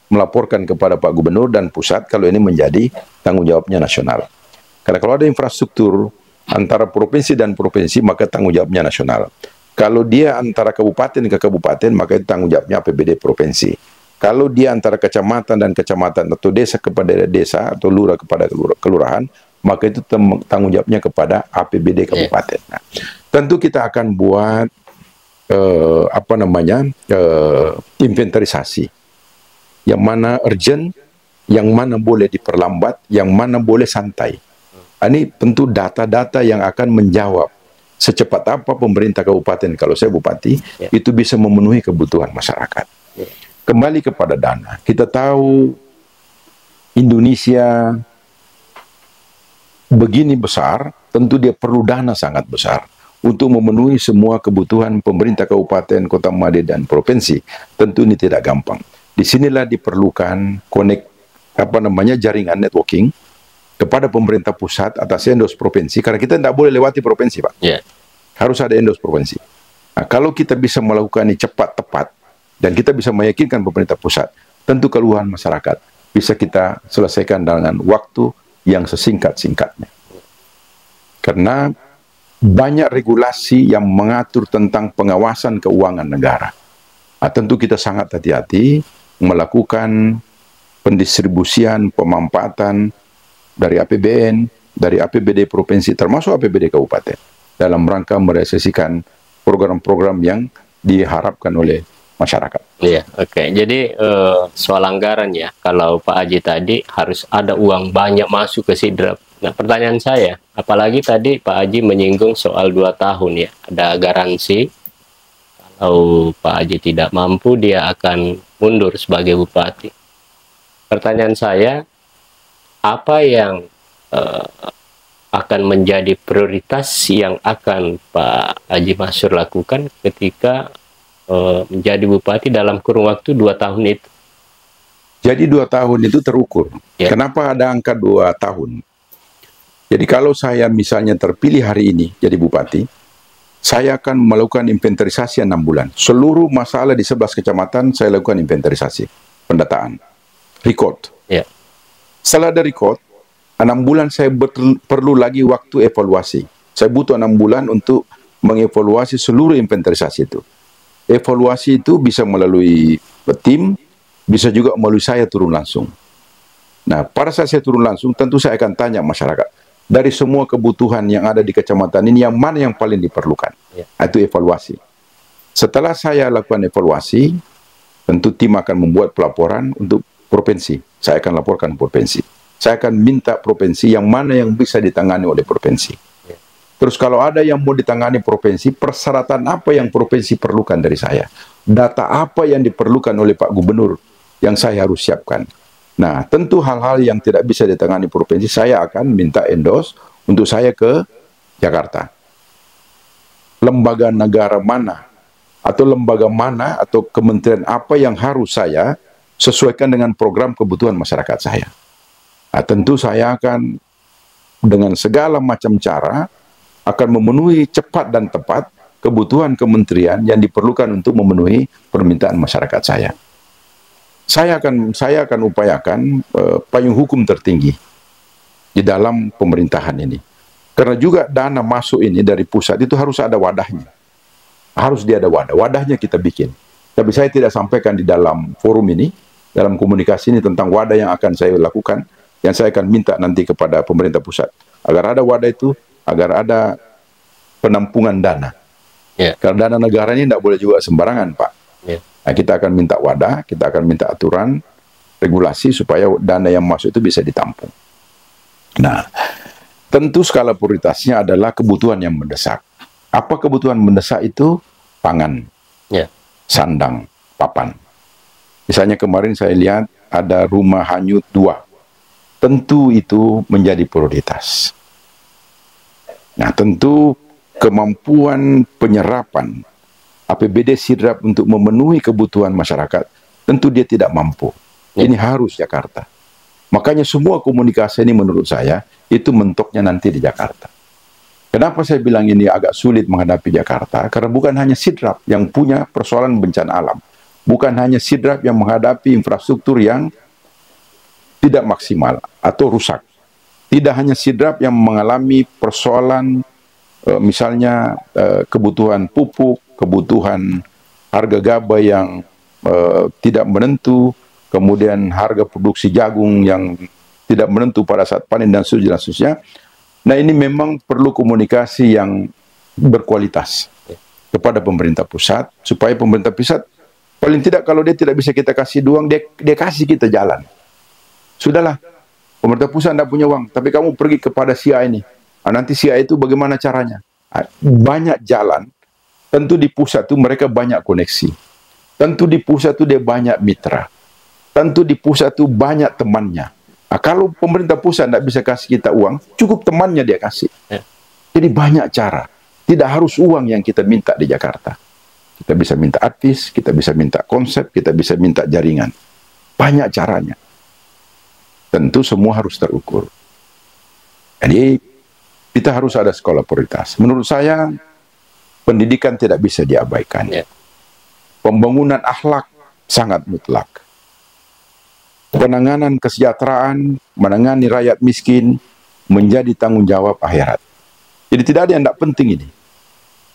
melaporkan kepada Pak Gubernur dan pusat kalau ini menjadi tanggung jawabnya nasional. Karena kalau ada infrastruktur antara provinsi dan provinsi, maka tanggung jawabnya nasional. Kalau dia antara kabupaten ke kabupaten, maka itu tanggung jawabnya APBD provinsi. Kalau dia antara kecamatan dan kecamatan atau desa kepada desa atau lurah kepada kelurahan, maka itu tanggung jawabnya kepada APBD kabupaten. Nah, tentu kita akan buat inventarisasi. Yang mana urgent, yang mana boleh diperlambat, yang mana boleh santai. Ini tentu data-data yang akan menjawab secepat apa pemerintah kabupaten, kalau saya bupati, itu bisa memenuhi kebutuhan masyarakat. Kembali kepada dana. Kita tahu Indonesia begini besar, tentu dia perlu dana sangat besar untuk memenuhi semua kebutuhan pemerintah kabupaten, kota madya, dan provinsi. Tentu ini tidak gampang. Disinilah diperlukan jaringan networking kepada pemerintah pusat atas endos provinsi, karena kita tidak boleh lewati provinsi, Pak. Yeah. Harus ada endos provinsi. Nah, kalau kita bisa melakukan ini cepat, tepat, dan kita bisa meyakinkan pemerintah pusat, tentu keluhan masyarakat bisa kita selesaikan dengan waktu yang sesingkat-singkatnya. Karena banyak regulasi yang mengatur tentang pengawasan keuangan negara. Nah, tentu kita sangat hati-hati melakukan pendistribusian, pemanfaatan dari APBN, dari APBD provinsi, termasuk APBD kabupaten, dalam rangka merealisasikan program-program yang diharapkan oleh masyarakat. Iya, oke. Jadi soal anggaran ya, kalau Pak Haji tadi harus ada uang banyak masuk ke Sidrap. Nah, pertanyaan saya, apalagi tadi Pak Haji menyinggung soal 2 tahun ya, ada garansi kalau Pak Haji tidak mampu dia akan mundur sebagai bupati. Pertanyaan saya, apa yang akan menjadi prioritas yang akan Pak Haji Masyur lakukan ketika menjadi bupati dalam kurun waktu 2 tahun itu? Jadi 2 tahun itu terukur. Ya. Kenapa ada angka 2 tahun? Jadi kalau saya misalnya terpilih hari ini jadi bupati, saya akan melakukan inventarisasi 6 bulan. Seluruh masalah di 11 kecamatan saya lakukan inventarisasi, pendataan, record. Ya. Setelah ada record, 6 bulan saya perlu lagi waktu evaluasi. Saya butuh 6 bulan untuk mengevaluasi seluruh inventarisasi itu. Evaluasi itu bisa melalui tim, bisa juga melalui saya turun langsung. Nah, pada saat saya turun langsung, tentu saya akan tanya masyarakat, dari semua kebutuhan yang ada di kecamatan ini, yang mana yang paling diperlukan? Ya. Itu evaluasi. Setelah saya lakukan evaluasi, tentu tim akan membuat pelaporan untuk provinsi. Saya akan laporkan provinsi. Saya akan minta provinsi yang mana yang bisa ditangani oleh provinsi. Terus kalau ada yang mau ditangani provinsi, persyaratan apa yang provinsi perlukan dari saya? Data apa yang diperlukan oleh Pak Gubernur yang saya harus siapkan? Nah, tentu hal-hal yang tidak bisa ditangani provinsi, saya akan minta endorse untuk saya ke Jakarta. Lembaga negara mana, atau lembaga mana, atau kementerian apa yang harus saya sesuaikan dengan program kebutuhan masyarakat saya. Nah, tentu saya akan dengan segala macam cara akan memenuhi cepat dan tepat kebutuhan kementerian yang diperlukan untuk memenuhi permintaan masyarakat saya. Saya akan upayakan payung hukum tertinggi di dalam pemerintahan ini. Karena juga dana masuk ini dari pusat itu harus ada wadahnya. Harus dia ada wadah. Wadahnya kita bikin. Tapi saya tidak sampaikan di dalam forum ini, dalam komunikasi ini tentang wadah yang akan saya lakukan, yang saya akan minta nanti kepada pemerintah pusat. Agar ada wadah itu, agar ada penampungan dana. Yeah. Karena dana negara ini tidak boleh juga sembarangan, Pak. Yeah. Nah, kita akan minta wadah, kita akan minta aturan, regulasi supaya dana yang masuk itu bisa ditampung. Nah, tentu skala prioritasnya adalah kebutuhan yang mendesak. Apa kebutuhan mendesak itu? Pangan, Yeah. sandang, papan. Misalnya kemarin saya lihat ada rumah hanyut 2 tentu itu menjadi prioritas. Nah, tentu kemampuan penyerapan APBD Sidrap untuk memenuhi kebutuhan masyarakat, tentu dia tidak mampu. Ini harus Jakarta. Makanya semua komunikasi ini menurut saya, itu mentoknya nanti di Jakarta. Kenapa saya bilang ini agak sulit menghadapi Jakarta? Karena bukan hanya Sidrap yang punya persoalan bencana alam. Bukan hanya Sidrap yang menghadapi infrastruktur yang tidak maksimal atau rusak. Tidak hanya Sidrap yang mengalami persoalan misalnya kebutuhan pupuk, kebutuhan harga gabah yang tidak menentu, kemudian harga produksi jagung yang tidak menentu pada saat panen dan seterusnya. Nah, ini memang perlu komunikasi yang berkualitas kepada pemerintah pusat, supaya pemerintah pusat paling tidak kalau dia tidak bisa kita kasih uang, dia kasih kita jalan. Sudahlah, pemerintah pusat tidak punya uang, tapi kamu pergi kepada si A ini. Nanti si A itu bagaimana caranya? Banyak jalan. Tentu di pusat itu mereka banyak koneksi. Tentu di pusat itu dia banyak mitra. Tentu di pusat itu banyak temannya. Kalau pemerintah pusat tidak bisa kasih kita uang, cukup temannya dia kasih. Jadi banyak cara. Tidak harus uang yang kita minta di Jakarta. Kita bisa minta advis, kita bisa minta konsep, kita bisa minta jaringan. Banyak caranya. Tentu semua harus terukur. Jadi kita harus ada sekolah prioritas. Menurut saya pendidikan tidak bisa diabaikan. Pembangunan akhlak sangat mutlak. Penanganan kesejahteraan, menangani rakyat miskin menjadi tanggung jawab akhirat. Jadi tidak ada yang tidak penting ini.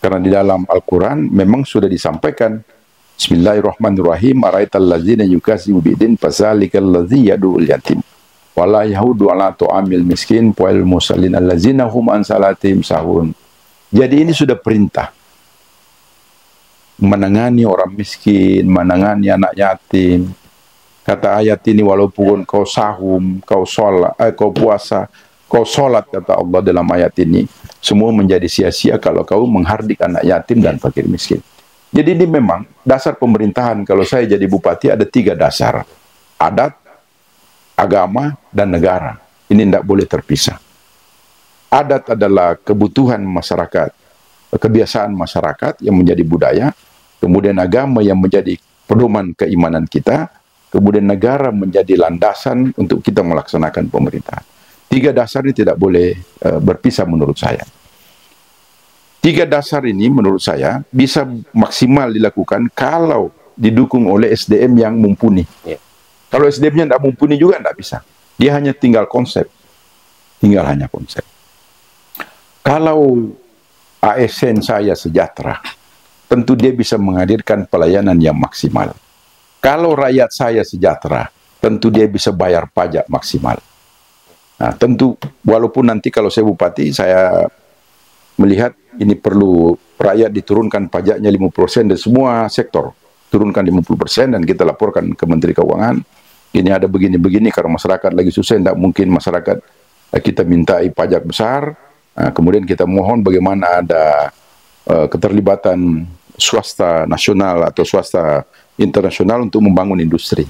Karena di dalam Al-Quran memang sudah disampaikan, Bismillahirrahmanirrahim, araital ladzina yukadzibu biddin fazalikal ladzi yad'ul yatim wala yahudu ala tu'amil miskin wal musallin allazina hum an salatihim sahun. Jadi ini sudah perintah menangani orang miskin, menangani anak yatim. Kata ayat ini, walaupun kau sahum, kau sholat, kau puasa, kau sholat, kata Allah dalam ayat ini, semua menjadi sia-sia kalau kau menghardik anak yatim dan fakir miskin. Jadi ini memang dasar pemerintahan. Kalau saya jadi bupati ada 3 dasar: adat, agama, dan negara. Ini tidak boleh terpisah. Adat adalah kebutuhan masyarakat, kebiasaan masyarakat yang menjadi budaya. Kemudian agama yang menjadi pedoman keimanan kita. Kemudian negara menjadi landasan untuk kita melaksanakan pemerintahan. 3 dasar ini tidak boleh berpisah menurut saya. 3 dasar ini menurut saya bisa maksimal dilakukan kalau didukung oleh SDM yang mumpuni. Kalau SDM-nya tidak mumpuni juga tidak bisa. Dia hanya tinggal konsep. Tinggal hanya konsep. Kalau ASN saya sejahtera, tentu dia bisa menghadirkan pelayanan yang maksimal. Kalau rakyat saya sejahtera, tentu dia bisa bayar pajak maksimal. Nah, tentu walaupun nanti kalau saya bupati, saya melihat ini perlu rakyat diturunkan pajaknya 50% dari semua sektor. Turunkan 50% dan kita laporkan ke Menteri Keuangan. Ini ada begini-begini karena masyarakat lagi susah, tidak mungkin masyarakat kita mintai pajak besar. Nah, kemudian kita mohon bagaimana ada keterlibatan swasta nasional atau swasta internasional untuk membangun industri.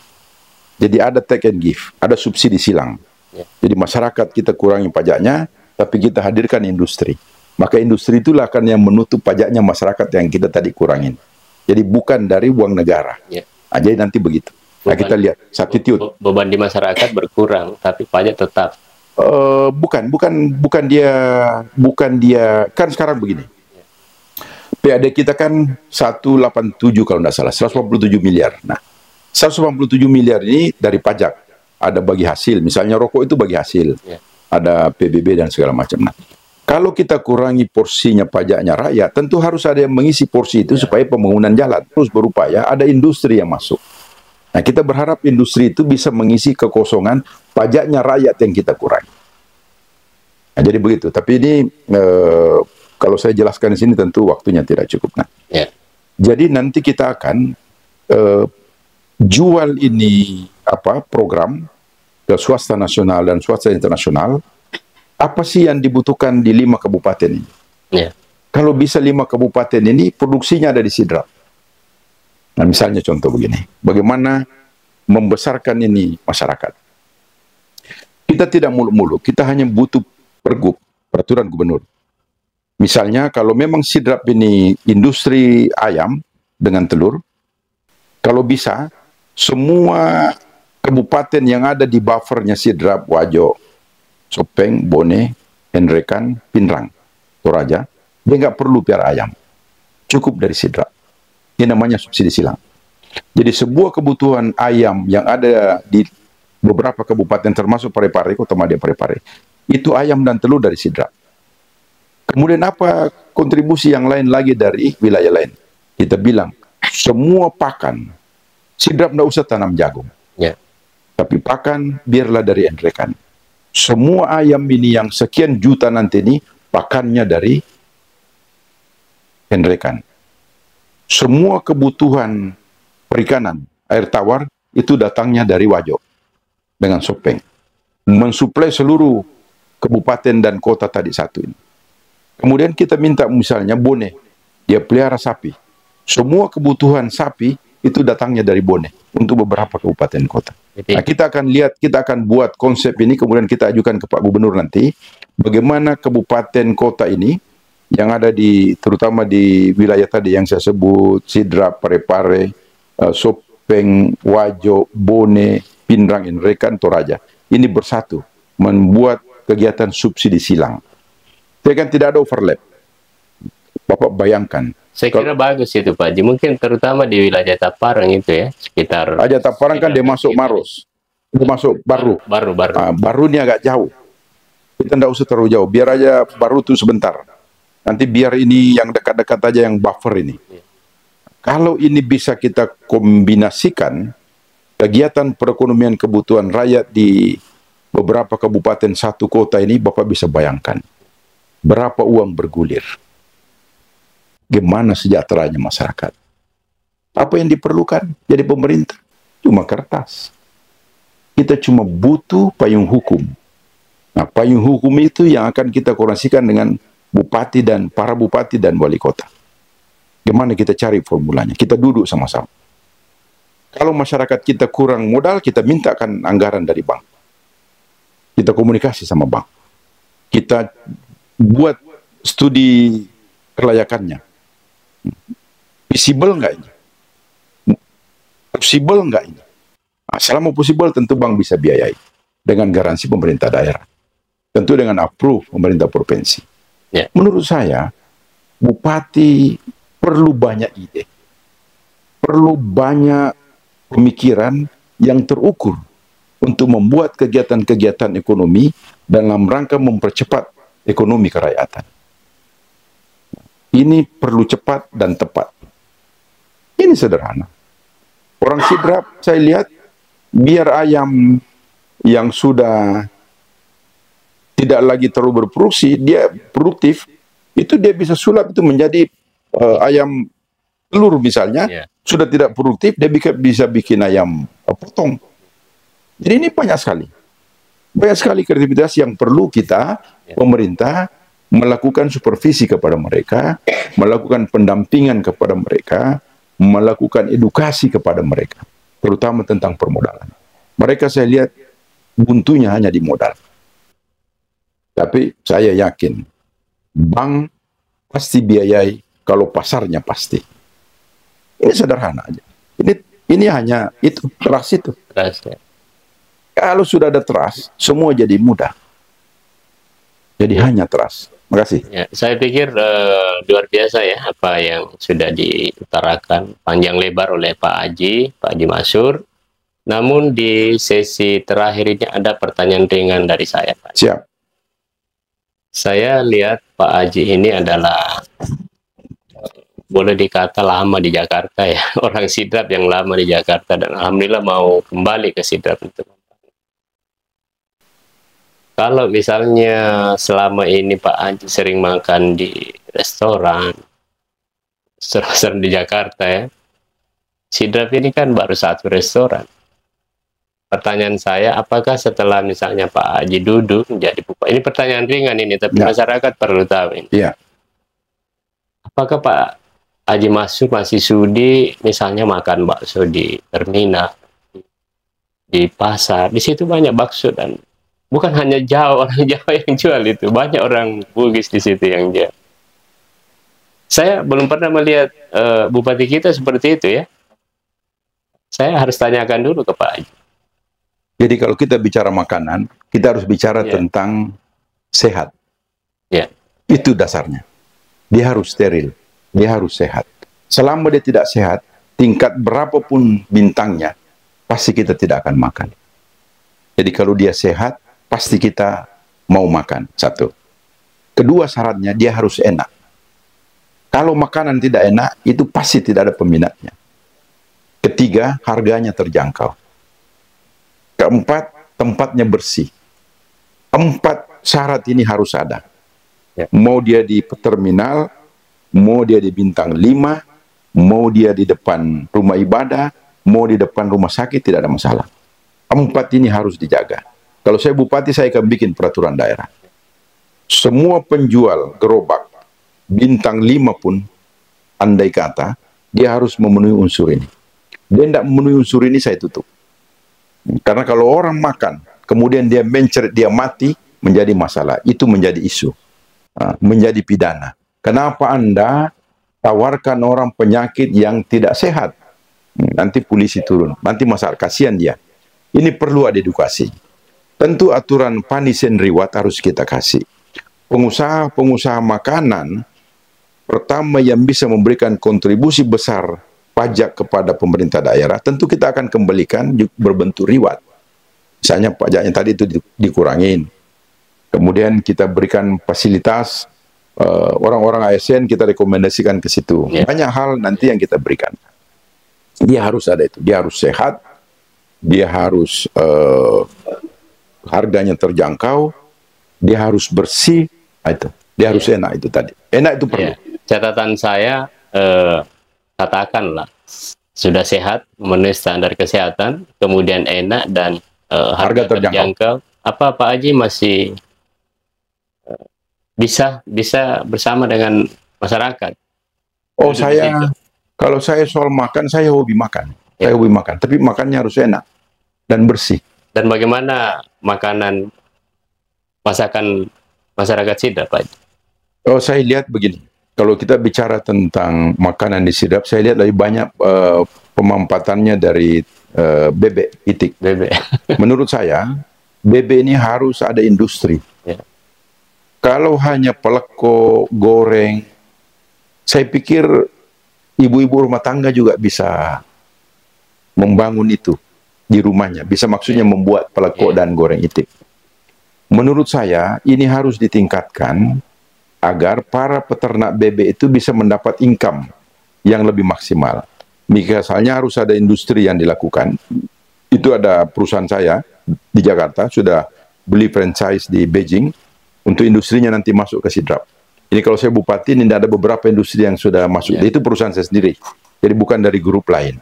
Jadi ada take and give, ada subsidi silang. Jadi masyarakat kita kurangi pajaknya, tapi kita hadirkan industri. Maka industri itulah akan yang menutup pajaknya masyarakat yang kita tadi kurangin. Jadi bukan dari uang negara. Nah, jadi nanti begitu. Nah, kita lihat substitute. Beban di masyarakat berkurang, tapi pajak tetap. Bukan dia kan sekarang begini. PAD kita kan 187 kalau tidak salah, 187 miliar. Nah, 187 miliar ini dari pajak. Ada bagi hasil, misalnya rokok itu bagi hasil. Ada PBB dan segala macam. Nah, kalau kita kurangi porsinya pajaknya rakyat, tentu harus ada yang mengisi porsi itu supaya pembangunan jalan. Terus berupaya ada industri yang masuk. Nah, kita berharap industri itu bisa mengisi kekosongan pajaknya rakyat yang kita kurangi. Nah, jadi begitu. Tapi ini kalau saya jelaskan di sini tentu waktunya tidak cukup. Nah, jadi nanti kita akan jual ini program ke swasta nasional dan swasta internasional. Apa sih yang dibutuhkan di 5 kabupaten ini? Kalau bisa 5 kabupaten ini produksinya ada di Sidrap. Nah, misalnya contoh begini, bagaimana membesarkan ini masyarakat. Kita Kita tidak muluk-muluk, kita hanya butuh pergub, peraturan gubernur. Misalnya kalau memang Sidrap ini industri ayam dengan telur, kalau bisa semua kabupaten yang ada di buffernya Sidrap, Wajo, Sopeng, Bone, Henrekan, Pinrang, Toraja, dia nggak perlu piara ayam. Cukup dari Sidrap. Ini namanya subsidi silang. Jadi sebuah kebutuhan ayam yang ada di beberapa kabupaten termasuk Parepare, Kota Madya Parepare, itu ayam dan telur dari Sidrap. Kemudian apa kontribusi yang lain lagi dari wilayah lain? Kita bilang, semua pakan, Sidrap tidak usah tanam jagung. Ya. Tapi pakan, biarlah dari Henrekan. Semua ayam ini yang sekian juta nanti ini, pakannya dari Henrekan. Semua kebutuhan perikanan, air tawar, itu datangnya dari Wajo dengan Sopeng. Mensuplai seluruh kabupaten dan kota tadi satu ini. Kemudian kita minta misalnya Bone, dia pelihara sapi. Semua kebutuhan sapi itu datangnya dari Bone untuk beberapa kabupaten kota. Nah, kita akan lihat, kita akan buat konsep ini, kemudian kita ajukan ke Pak Gubernur nanti, bagaimana kabupaten kota ini, yang ada di, terutama di wilayah tadi yang saya sebut, Sidrap, Parepare, Sopeng, Wajo, Bone, Pinrang, Henrekan, Toraja. Ini bersatu, membuat kegiatan subsidi silang. Jadi kan tidak ada overlap. Bapak bayangkan. Saya kira bagus itu Pak Haji. Mungkin terutama di wilayah Taparang itu ya, sekitar. Aja Taparang kan dia masuk Maros. Dia masuk Baru. Baru ini agak jauh. Kita tidak usah terlalu jauh. Biar aja Baru itu sebentar. Nanti biar ini yang dekat-dekat aja yang buffer ini. Kalau ini bisa kita kombinasikan kegiatan perekonomian kebutuhan rakyat di beberapa kabupaten satu kota ini, Bapak bisa bayangkan berapa uang bergulir. Gimana sejahteranya masyarakat. Apa yang diperlukan jadi pemerintah? Cuma kertas. Kita cuma butuh payung hukum. Nah, payung hukum itu yang akan kita koordinasikan dengan bupati dan para bupati dan wali kota. Gimana kita cari formulanya? Kita duduk sama-sama. Kalau masyarakat kita kurang modal, kita mintakan anggaran dari bank. Kita komunikasi sama bank. Kita buat studi kelayakannya. Possible nggak ini? Possible nggak ini? Nah, selama possible tentu bank bisa biayai dengan garansi pemerintah daerah. Tentu dengan approve pemerintah provinsi. Yeah. Menurut saya, bupati perlu banyak ide. Perlu banyak pemikiran yang terukur untuk membuat kegiatan-kegiatan ekonomi dalam rangka mempercepat ekonomi kerakyatan. Ini perlu cepat dan tepat. Ini sederhana. Orang Sidrap, saya lihat, biar ayam yang sudah tidak lagi terlalu berproduksi, dia produktif, itu dia bisa sulap itu menjadi ayam telur misalnya, sudah tidak produktif, dia bisa bikin ayam potong. Jadi ini banyak sekali. Banyak sekali kreativitas yang perlu kita, pemerintah, melakukan supervisi kepada mereka, melakukan pendampingan kepada mereka, melakukan edukasi kepada mereka, terutama tentang permodalan. Mereka saya lihat buntunya hanya di modal. Tapi saya yakin bank pasti biayai kalau pasarnya pasti. Ini sederhana aja. Ini hanya itu, trust itu. Trust, ya. Kalau sudah ada trust, semua jadi mudah. Jadi hanya trust. Terima kasih. Ya, saya pikir luar biasa ya apa yang sudah diutarakan panjang lebar oleh Pak Haji Masyur. Namun di sesi terakhir ini ada pertanyaan ringan dari saya, Pak. Siap. Saya lihat Pak Haji ini adalah boleh dikata lama di Jakarta ya, orang Sidrap yang lama di Jakarta dan alhamdulillah mau kembali ke Sidrap itu. Kalau misalnya selama ini Pak Haji sering makan di restoran di Jakarta ya, Sidrap ini kan baru satu restoran. Pertanyaan saya, apakah setelah misalnya Pak Haji duduk menjadi bupati, ini pertanyaan ringan ini, tapi masyarakat perlu tahu ini. Ya. Apakah Pak Haji Masyur masih sudi misalnya makan bakso di terminal, di pasar, di situ banyak bakso dan bukan hanya Jawa, orang Jawa yang jual itu, banyak orang Bugis di situ yang jual. Saya belum pernah melihat bupati kita seperti itu ya. Saya harus tanyakan dulu ke Pak Haji. Jadi kalau kita bicara makanan, kita harus bicara tentang sehat. Itu dasarnya. Dia harus steril, dia harus sehat. Selama dia tidak sehat, tingkat berapapun bintangnya, pasti kita tidak akan makan. Jadi kalau dia sehat, pasti kita mau makan. Satu. Kedua syaratnya, dia harus enak. Kalau makanan tidak enak, itu pasti tidak ada peminatnya. Ketiga, harganya terjangkau. Keempat, tempatnya bersih. 4 syarat ini harus ada. Mau dia di terminal, mau dia di bintang 5, mau dia di depan rumah ibadah, mau di depan rumah sakit, tidak ada masalah. 4 ini harus dijaga. Kalau saya bupati, saya akan bikin peraturan daerah. Semua penjual gerobak bintang 5 pun, andai kata, dia harus memenuhi unsur ini. Dia tidak memenuhi unsur ini, saya tutup. Karena kalau orang makan, kemudian dia mencret, dia mati, menjadi masalah. Itu menjadi isu. Menjadi pidana. Kenapa Anda tawarkan orang penyakit yang tidak sehat? Nanti polisi turun. Nanti masalah, kasihan dia. Ini perlu ada edukasi. Tentu aturan punishment and reward harus kita kasih. Pengusaha-pengusaha makanan, pertama yang bisa memberikan kontribusi besar pajak kepada pemerintah daerah, tentu kita akan kembalikan berbentuk reward. Misalnya pajaknya tadi itu dikurangin. Kemudian kita berikan fasilitas, orang-orang ASN kita rekomendasikan ke situ. Banyak hal nanti yang kita berikan. Dia harus ada itu. Dia harus sehat, dia harus harganya terjangkau, dia harus bersih, itu. Dia harus enak itu tadi. Enak itu perlu. Catatan saya, katakanlah sudah sehat, memenuhi standar kesehatan, kemudian enak dan harga terjangkau. Apa Pak Haji masih bisa bersama dengan masyarakat? Oh, kalau saya soal makan, saya hobi makan. Saya hobi makan, tapi makannya harus enak dan bersih. Dan bagaimana makanan masakan masyarakat Sidrap, Pak Haji? Oh, saya lihat begini. Kalau kita bicara tentang makanan di Sidrap, saya lihat lebih banyak pemampatannya dari bebek, itik. Bebek. Menurut saya, bebek ini harus ada industri. Kalau hanya peleko, goreng, saya pikir ibu-ibu rumah tangga juga bisa membangun itu di rumahnya. Bisa maksudnya membuat peleko dan goreng itik. Menurut saya, ini harus ditingkatkan agar para peternak bebek itu bisa mendapat income yang lebih maksimal. Misalnya harus ada industri yang dilakukan. Itu ada perusahaan saya di Jakarta, sudah beli franchise di Beijing, untuk industrinya nanti masuk ke Sidrap. Ini kalau saya bupati, ini ada beberapa industri yang sudah masuk. Itu perusahaan saya sendiri. Jadi bukan dari grup lain.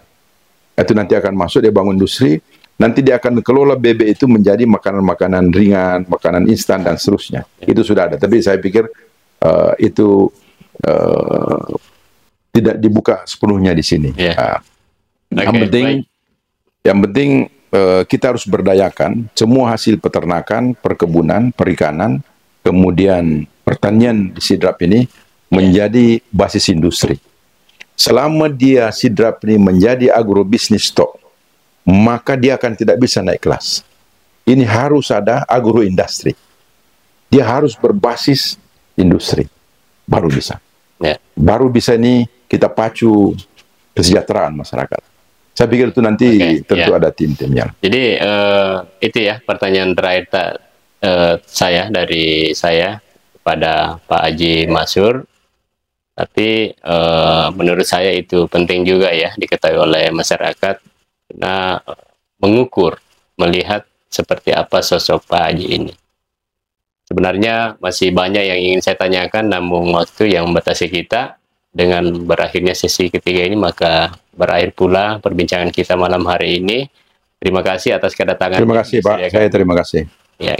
Itu nanti akan masuk, dia bangun industri, nanti dia akan kelola bebek itu menjadi makanan-makanan ringan, makanan instan, dan seterusnya. Itu sudah ada. Tapi saya pikir itu tidak dibuka sepenuhnya di sini. Yang penting kita harus berdayakan semua hasil peternakan, perkebunan, perikanan, kemudian pertanian di Sidrap ini menjadi basis industri. Selama dia Sidrap ini menjadi agrobisnis stok, maka dia akan tidak bisa naik kelas. Ini harus ada agroindustri. Dia harus berbasis industri, baru bisa. Baru bisa ini kita pacu kesejahteraan masyarakat. Saya pikir itu nanti tentu ada tim-timnya. Jadi itu ya pertanyaan terakhir dari saya kepada Pak Haji Masyur. Tapi menurut saya itu penting juga ya diketahui oleh masyarakat, karena mengukur, melihat seperti apa sosok Pak Haji ini. Sebenarnya masih banyak yang ingin saya tanyakan, namun waktu yang membatasi kita. Dengan berakhirnya sesi ketiga ini, maka berakhir pula perbincangan kita malam hari ini. Terima kasih atas kedatangan. Terima kasih Pak, saya terima kasih. Ya,